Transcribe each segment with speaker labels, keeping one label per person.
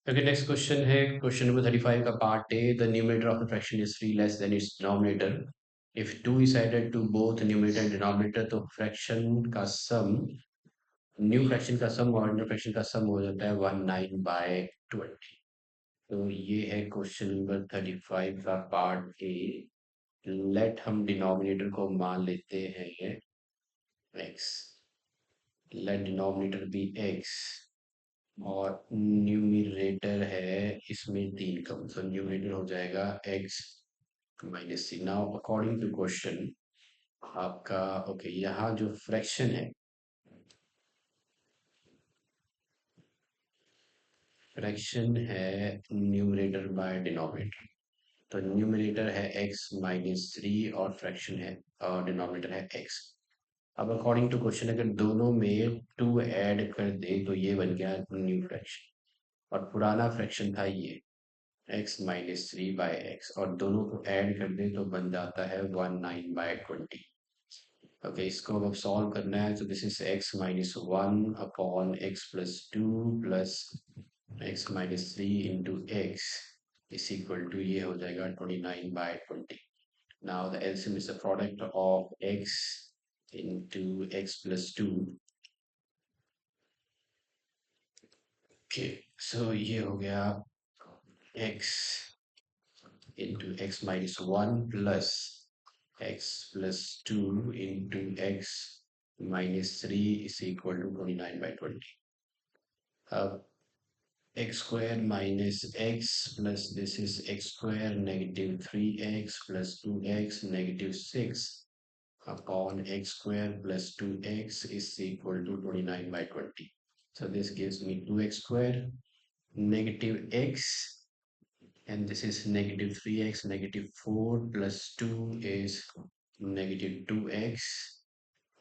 Speaker 1: Okay, next question है question number 35 का part A. The numerator of the fraction is 3 less than its denominator. If 2 is added to both numerator and denominator तो fraction का sum, new fraction का सम और new fraction का सम हो जाता है 19/20। तो ये है क्वेश्चन नंबर 35 का पार्ट ए। लेट हम डिनोमिनेटर को मान लेते हैं x। Let denominator be x और न्यूमरेटर है इसमें 3 का, मतलब न्यूमरेटर हो जाएगा x minus C. Now according to question आपका, ओके, यहाँ जो फ्रैक्शन है, फ्रैक्शन है न्यूमरेटर बाय डिनोमिनेटर। तो न्यूमरेटर है x-3 और फ्रैक्शन है और डिनोमिनेटर है x। अब अकॉर्डिंग टू क्वेश्चन अगर दोनों में 2 ऐड कर दे तो ये बन गया न्यू फ्रैक्शन, और पुराना फ्रैक्शन था ये x-3/x, और दोनों को ऐड कर दे तो बन जाता है 19/20। ओके, इसको अब सॉल्व करना है तो this is x-1 upon x+2 plus x-3 into x is equal to, ये हो जाएगा 29/20। Now the LCM is the product of x into x+2। Okay, so ये हो गया x into x-1 plus x plus 2 into x minus 3 is equal to 29/20. अब x square minus x plus this is x square negative 3x plus 2x negative 6 upon x square plus 2x is equal to 29/20. So this gives me 2x square negative x, and this is negative 3x, negative 4 plus 2 is negative 2x,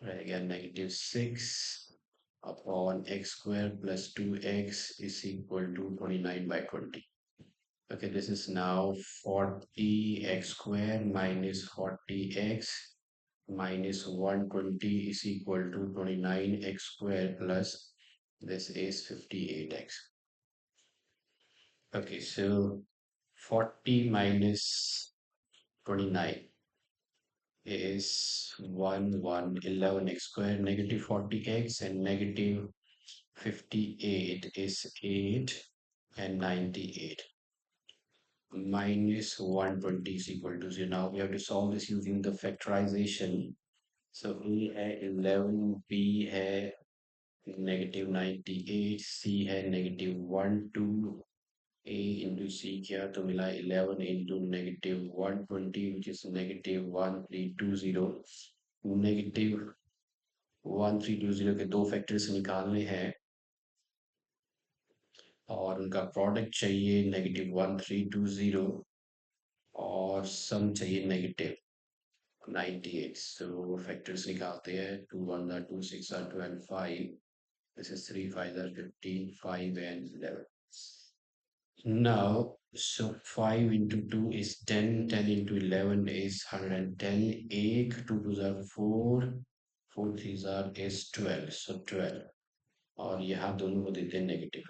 Speaker 1: right? Again, negative 6 upon x square plus 2x is equal to 29/20. Okay, this is now 40x square minus 40x minus 120 is equal to 29x square plus this is 58x. Okay, so 40 minus 29 is 11x square, negative 40x and negative 58 is 8 and 98 minus 120 is equal to 0. Now we have to solve this using the factorization. So A है 11, B है negative 98, C है negative 1 2, a into c किया तो मिला 11 into negative 120 which is negative 1320। negative 1320 के दो factors निकालने हैं और उनका प्रोडक्ट चाहिए -1320 और सम चाहिए -98। सो फैक्टर्स निकालते हैं, 2 1 2 6 12 5, this is 3 5 15 5 and 11। Now, so 5 into 2 is 10, 10 into 11 is 110, 8, 2 2s are 4, 4 3s are is 12, so 12। और यहाँ दोनों को देते हैं नेगेटिव।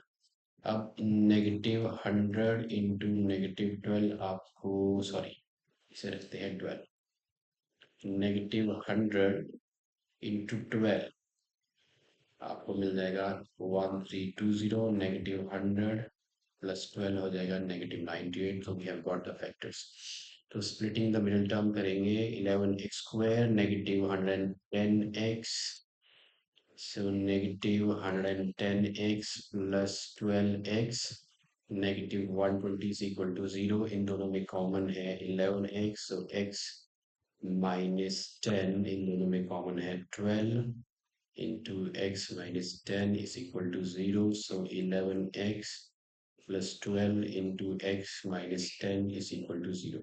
Speaker 1: अब नेगेटिव 100 इंटू नेगेटिव 12 आपको, सॉरी, इसे रखते हैं 12। नेगेटिव 100 इंटू 12 आपको मिल जाएगा 1320, नेगेटिव 100 प्लस 12 हो जाएगा -98। तो we have got the factors. तो स्प्लिटिंग द मिडिल टर्म करेंगे, 11x square negative 110x, so negative 110x plus 12x negative 120 is equal to 0। इन दोनों में कॉमन है 11x, सो x माइनस 10 इन दोनों में कॉमन है 12 into x minus 10 is equal to 0. So 11x plus 12 into x minus 10 is equal to 0.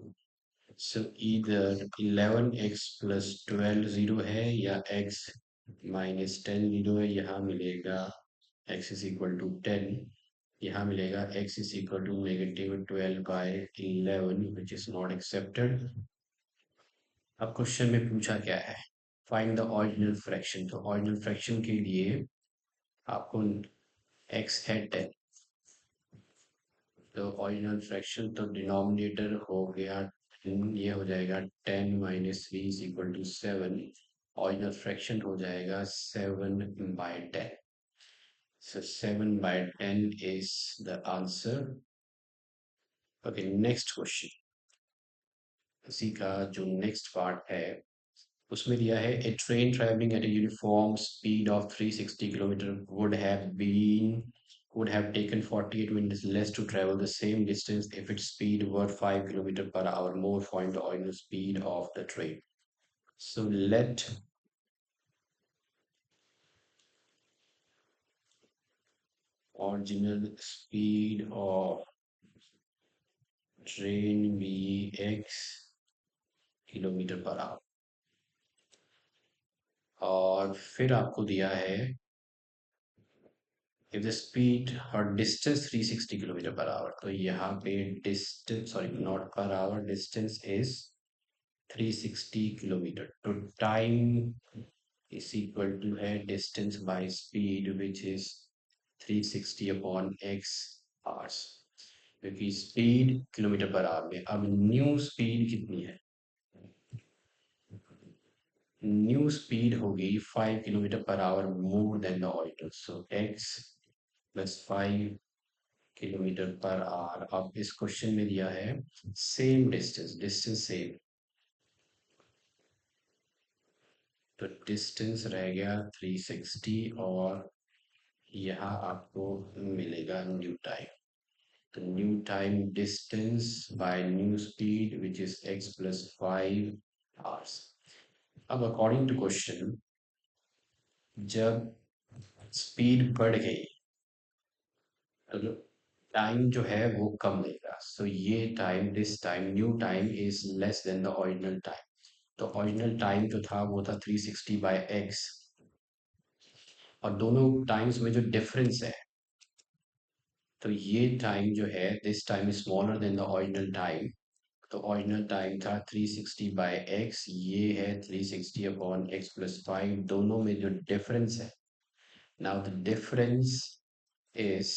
Speaker 1: So either 11x plus 12 0 है या x minus 10 0 है। यहाँ मिलेगा x is equal to 10, यहाँ मिलेगा x is equal to -12/11 which is not accepted। अब question में पूछा क्या है, फाइंड द ऑरिजिनल फ्रैक्शन। तो ऑरिजिनल फ्रैक्शन के लिए आपको x है 10, तो ऑरिजिनल फ्रैक्शन तो डिनोमिनेटर हो गया 10, ये हो जाएगा 10 - 3 is equal to 7। Original fraction हो जाएगा 7/10। So 7/10 is the answer. Okay, next question. इसी का जो नेक्स्ट पार्ट है उसमें दिया है a train travelling at a uniform speed of 360 kilometre would have taken 48 minutes less to travel the same distance if its speed were 5 kilometers per hour more. Find the original speed of the train. So let original speed of train be x kilometre per our, और फिर आपको दिया है if the speed or distance 360 kilometre per our, तो यहाँ पे distance, sorry not per hour, distance is 360 kilometre, तो time is equal to है distance by speed which is 360 upon x hours, क्योंकि स्पीड किलोमीटर पर आवर में। अब new speed कितनी है? न्यू स्पीड होगी 5 kilometre per our more than the original, so x plus 5 kilometre per our. अब इस question में दिया है सेम डिस्टेंस, डिस्टेंस सेम, तो डिस्टेंस रह गया 360 और यहाँ आपको मिलेगा न्यू टाइम, तो new time distance by new speed which is x plus 5 hours. अब अकॉर्डिंग टू क्वेश्चन, जब स्पीड बढ़ गई तो टाइम जो है वो कम लेगा, सो ये time, this time, new time is less than the original time. तो ओरिजिनल टाइम जो था वो था 360/x, और दोनों टाइम्स में जो डिफरेंस है, तो ये टाइम जो है this time is smaller than the original time. तो ओरिजिनल टाइम था 360/x, ये है 360 अपॉन एक्स प्लस 5, दोनों में जो डिफरेंस है, now the difference is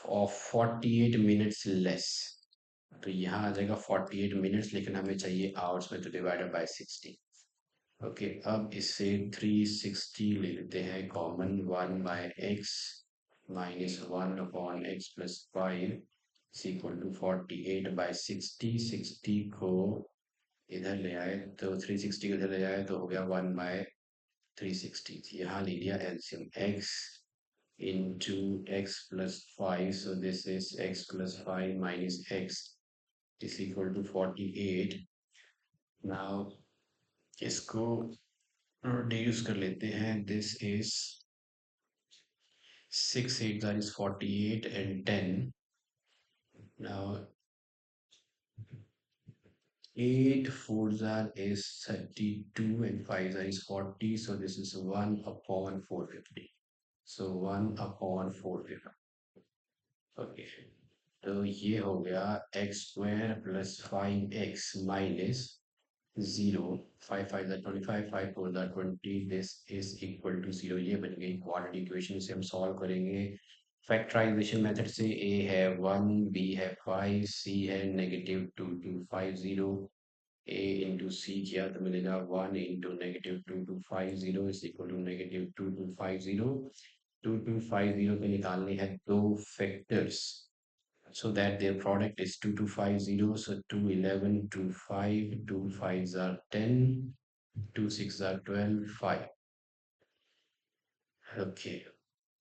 Speaker 1: of 48 minutes less, तो यहाँ आ जाएगा 48 मिनट्स, लेकिन हमें चाहिए आवर्स में, तो डिवाइडेड बाय 60। ओके, अब इससे 360 ले लेते हैं common, 1/x minus 1/x+5 is equal to 48/60। 60 को इधर ले आए तो 360 को इधर ले आए तो हो गया 1/360। यहाँ ले लिया LCM, x into x+5, so this is x+5 minus x is equal to 48। now इसको reduce कर लेते हैं, this is 6 8 that is 48 and 10, now 8 4 that is 32 and 5 that is 40, so this is 1/450, so 1/450। Okay, तो ये हो गया x² plus 5x minus 0, 5 5 that 25, 5 4 that 20, this is equal to 0। ये बन गई क्वाड्रेटिक इक्वेशन, इसे हम सॉल्व करेंगे फैक्टराइजेशन मेथड से। a है 1, b है 5, c है -2250, a इंटू सी किया तो मिलेगा 1 इंटू -2250 इज इक्वल टू -2250। 2250 के निकालने हैं दो factors, so that their product is 2250, so 2 11 2 5, 2 5s are 10, 2 6 are 12, 5। okay,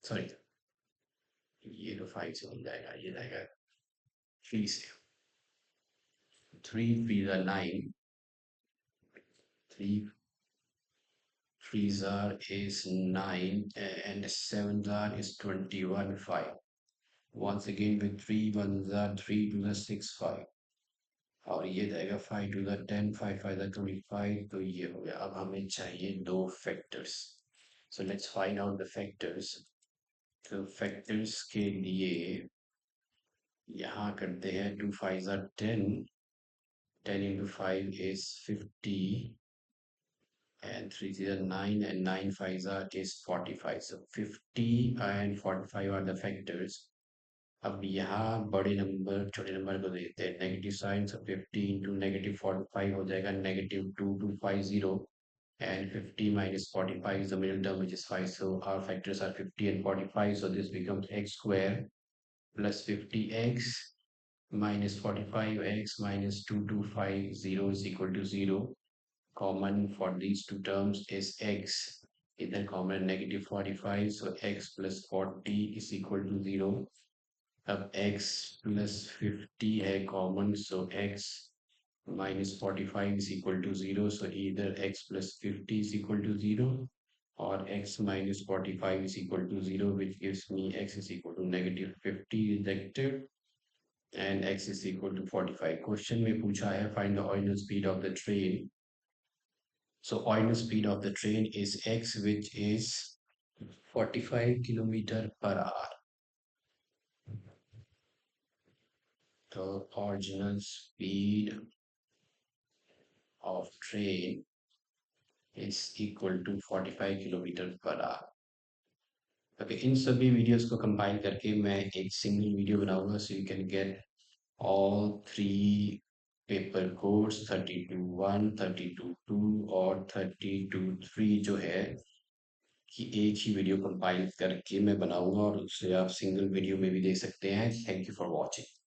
Speaker 1: sorry, ये तो 5 से बन जाएगा, ये जाएगा 3 से, 3 3s are 9, 3 3s are is 9, and 7s are is 21 5, once again with 3 1s are 3 to the 6 5, और ये जाएगा 5 to the 10, 5 5 the 25, तो ये हो गया। अब हमें चाहिए दो factors, so let's find out the factors। तो फैक्टर्स के लिए यहाँ करते हैं 2 5s are 10, 10 into 5 is 50, and 3 3s are 9, and 9 5s are is 45, so 50 and 45 are the factors, अब यहाँ बड़े नंबर छोटे नंबर को देखते हैं। नेगेटिव साइन, so 50 इंटू -45 हो जाएगा -2250, and 50 minus 45 is the middle term, which is 5. So our factors are 50 and 45. So this becomes x square plus 50x minus 45x minus 2250 is equal to 0. Common for these two terms is x. Either common -45, so x plus 40 is equal to 0. अब x plus 50 है common, so x minus 45 is equal to 0. So either x plus 50 is equal to 0 or x minus 45 is equal to 0, which gives me x is equal to -50 rejected and x is equal to 45. Question में पूछा है find the original speed of the train. So original speed of the train is x, which is 45 kilometer per hour. The original speed of train is equal to 45 kilometre per hour. Okay, इन सभी videos को compile करके मैं एक single video बनाऊंगा, so you can get all three paper codes 32(1), 32(2) और 32(3) जो है कि एक ही वीडियो कंपाइल करके मैं बनाऊंगा और उससे आप सिंगल वीडियो में भी देख सकते हैं. Thank you for watching.